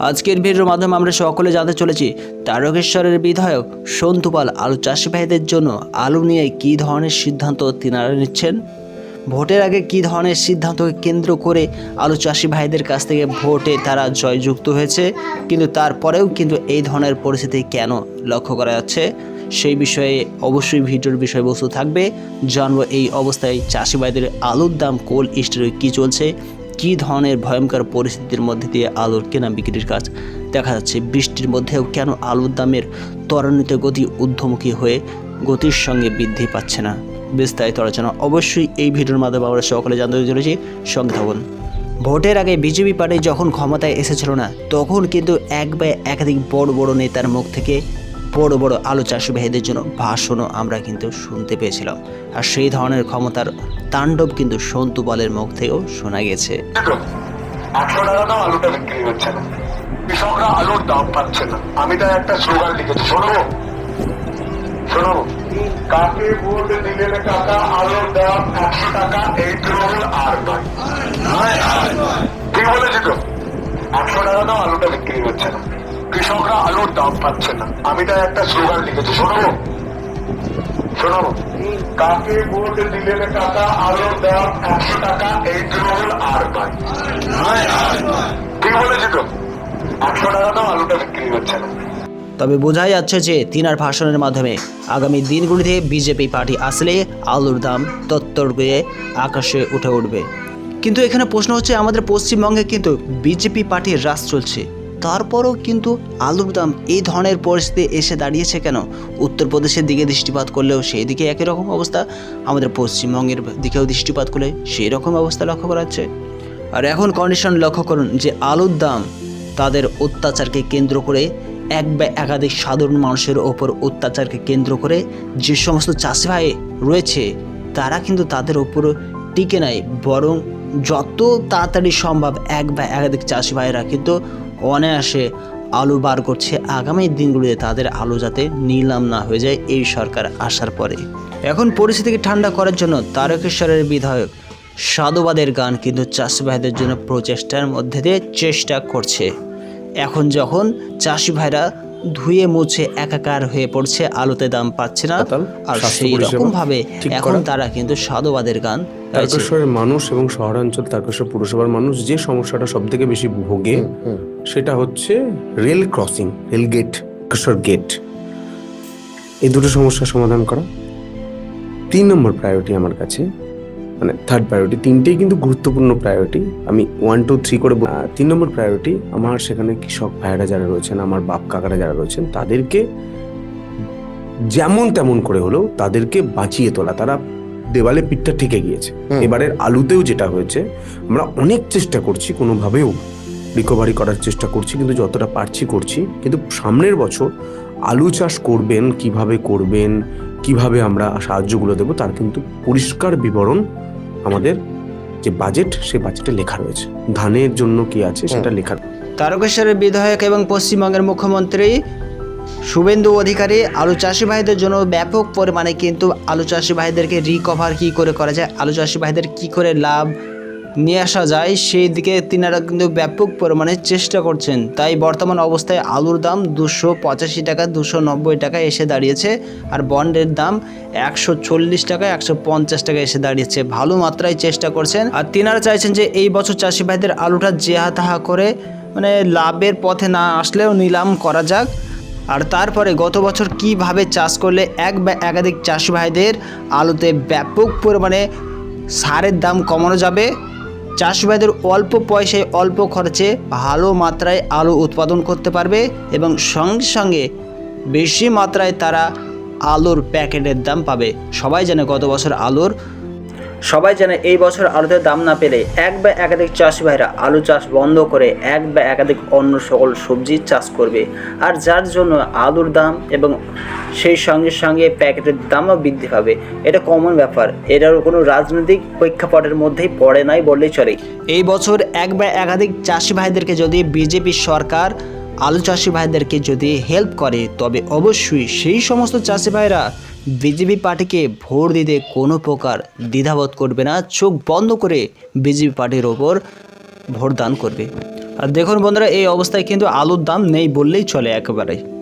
আজকের ভিডিওর মাধ্যমে আমরা সকলে জানতে চলেছি তারকেশ্বরের বিধায়ক সন্তু পাল আলু চাষি ভাইদের জন্য আলু নিয়ে কী ধরনের সিদ্ধান্ত তিনারা নিচ্ছেন, ভোটের আগে কী ধরনের সিদ্ধান্তকে কেন্দ্র করে আলু চাষি ভাইদের কাছ থেকে ভোটে তারা জয়যুক্ত হয়েছে, কিন্তু তারপরেও কিন্তু এই ধরনের পরিস্থিতি কেন লক্ষ্য করা যাচ্ছে সেই বিষয়ে অবশ্যই ভিডিওর বিষয়বস্তু থাকবে। জানবো এই অবস্থায় চাষি ভাইদের আলুর দাম কোল্ড স্টোরে কী চলছে, কী ধরনের ভয়ঙ্কর পরিস্থিতির মধ্যে দিয়ে আলুর কেনা বিক্রির কাজ দেখা যাচ্ছে, বৃষ্টির মধ্যেও কেন আলুর দামের ত্বরান্বিত গতি ঊর্ধ্বমুখী হয়ে গতির সঙ্গে বৃদ্ধি পাচ্ছে না। বিস্তারিত আলোচনা অবশ্যই এই ভিডিওর মাধ্যমে আমরা সকলে জানতে চলেছি, সঙ্গে থাকুন। ভোটের আগে বিজেপি পার্টি যখন ক্ষমতায় এসেছিল না, তখন কিন্তু এক বা একাধিক বড় বড় নেতার মুখ থেকে বড় বড় আলু চাষি ভাইদের জন্য ভাষণও আমরা কিন্তু শুনতে পেয়েছিলাম, আর সেই ধরনের ক্ষমতার তাণ্ডব কিন্তু সন্তু পালের মুখ থেকেও শোনা গেছে। 800 টাকা দাম আলুটা বিক্রি হচ্ছে না, কৃষকরা আলুর দাম পাচ্ছে না। আমি তাই একটা স্লোগান লিখেছি, শোনো শোনো, কাকে ভোট দিলে কাকা আলুর দাম 100 টাকা, এই তৃণমূল আর নয়। ঠিক বলেছি তো? 800 টাকা দাম আলুটা বিক্রি হচ্ছে না, কৃষকরা আলুর দাম পাচ্ছে না। আমি তাই একটা স্লোগান লিখেছি, শোনো শোনো, কাকে ভোট দিলে কাকা আলুর দাম 100 টাকা, এই তৃণমূল আর নয়। ঠিক বলেছি তো? 800 টাকা দাম আলুটা বিক্রি হচ্ছে না। তবে বোঝাই যাচ্ছে যে তিনার ভাষণের মাধ্যমে আগামী দিনগুলিতে বিজেপি পার্টি আসলে আলুর দাম তত্তর গিয়ে আকাশে উঠে উঠবে। কিন্তু এখানে প্রশ্ন হচ্ছে, আমাদের পশ্চিমবঙ্গে কিন্তু বিজেপি পার্টির রাজ চলছে, তারপরও কিন্তু আলুর দাম এই ধরনের পরিস্থিতি এসে দাঁড়িয়েছে কেন? উত্তরপ্রদেশের দিকে দৃষ্টিপাত করলেও সেই দিকে একই রকম অবস্থা, আমাদের পশ্চিমবঙ্গের দিকেও দৃষ্টিপাত করলে সেই রকম অবস্থা লক্ষ্য করা যাচ্ছে। আর এখন কন্ডিশন লক্ষ্য করুন যে আলুর দাম তাদের অত্যাচারকে কেন্দ্র করে, এক বা একাধিক সাধারণ মানুষের ওপর অত্যাচারকে কেন্দ্র করে যে সমস্ত চাষি ভাই রয়েছে তারা কিন্তু তাদের ওপর টিকে নাই, বরং যত তাড়াতাড়ি সম্ভব এক বা একাধিক চাষি ভাইরা কিন্তু অনায়াসে আলু বার করছে আগামী দিনগুলিতে তাদের আলু যাতে নিলাম না হয়ে যায় এই সরকার আসার পরে। এখন পরিস্থিতিকে ঠান্ডা করার জন্য তারকেশ্বরের বিধায়ক সাধুবাদের গান কিন্তু চাষি ভাইদের জন্য প্রচেষ্টার মধ্যে দিয়ে চেষ্টা করছে। এখন যখন চাষি ভাইরা ধুয়ে মুছে একাকার হয়ে পড়ছে, আলুতে দাম পাচ্ছে না, আর সেই রকম ভাবে এখন তারা কিন্তু সাধুবাদের গান। তারকেশ্বরের মানুষ এবং শহরাঞ্চল তারকেশ্বর পুরসভার মানুষ যে সমস্যাটা সব থেকে বেশি ভোগে সেটা হচ্ছে rail crossing, rail gate, Tarakeswar gate, এই দুটো সমস্যার সমাধান করা 3 নম্বর প্রায়োরিটি আমার কাছে, মানে থার্ড প্রায়োরিটি। তিনটেই কিন্তু গুরুত্বপূর্ণ প্রায়োরিটি, আমি 1 2 3 করে 3 নম্বর প্রায়োরিটি আমার সেখানে কৃষক ভাইয়েরা যারা রয়েছেন, আমার বাপ কাকারা যারা রয়েছেন, তাদেরকে যেমন তেমন করে হলেও তাদেরকে বাঁচিয়ে তোলা। তারা দেওয়ালে পিঠটা ঠেকে গিয়েছে। এবারের আলুতেও যেটা হয়েছে, আমরা অনেক চেষ্টা করছি, কোনোভাবেও রিকভারি করার চেষ্টা করছি, কিন্তু যতটা পারছি করছি। কিন্তু সামনের বছর আলু চাষ করবেন কিভাবে আমরা সাহায্যগুলো দেবো তার কিন্তু পরিষ্কার বিবরণ আমাদের যে বাজেট, সে বাজেটে লেখা রয়েছে। ধানের জন্য কি আছে সেটা লেখা। তারকেশ্বরের বিধায়ক এবং পশ্চিমবঙ্গের মুখ্যমন্ত্রী শুভেন্দু অধিকারী আলু চাষি ভাইদের জন্য ব্যাপক পরিমাণে কিন্তু আলু চাষি ভাইদেরকে রিকভার কী করে করা যায়, আলু চাষি ভাইদের কী করে লাভ নিয়ে আসা যায় সেই দিকে তিনারা কিন্তু ব্যাপক পরিমাণে চেষ্টা করছেন। তাই বর্তমান অবস্থায় আলুর দাম 285 টাকা, 290 টাকা এসে দাঁড়িয়েছে, আর বন্ডের দাম 140 টাকা, 150 টাকা এসে দাঁড়িয়েছে। ভালো মাত্রায় চেষ্টা করছেন, আর তিনারা চাইছেন যে এই বছর চাষি ভাইদের আলুটা যেহা তাহা করে মানে লাভের পথে না আসলেও নিলাম করা যাক। আর তারপরে গত বছর কিভাবে চাষ করলে এক বা একাধিক চাষি ভাইদের আলুতে ব্যাপক পরিমাণে সারের দাম কমানো যাবে, চাষি ভাইদের অল্প পয়সায় অল্প খরচে ভালো মাত্রায় আলু উৎপাদন করতে পারবে, এবং সঙ্গে সঙ্গে বেশি মাত্রায় তারা আলুর প্যাকেটের দাম পাবে। সবাই জানে এই বছর আলুতে দাম না পেলে এক বা একাধিক চাষি ভাইরা আলু চাষ বন্ধ করে এক বা একাধিক অন্য সকল সবজির চাষ করবে, আর যার জন্য আলুর দাম এবং সেই সঙ্গে সঙ্গে প্যাকেটের দামও বৃদ্ধি পাবে। এটা কমন ব্যাপার, এটার কোনো রাজনৈতিক প্রেক্ষাপটের মধ্যেই পড়ে নাই বললেই চলে। এই বছর এক বা একাধিক চাষি ভাইদেরকে যদি বিজেপি সরকার আলু চাষি ভাইদেরকে যদি হেল্প করে, তবে অবশ্যই সেই সমস্ত চাষি ভাইরা বিজেপি পার্টিকে ভোট দিতে কোনো প্রকার দ্বিধাবোধ করবে না, চোখ বন্ধ করে বিজেপি পার্টির ওপর ভোট দান করবে। আর দেখুন বন্ধুরা, এই অবস্থায় কিন্তু আলুর দাম নেই বললেই চলে একেবারে।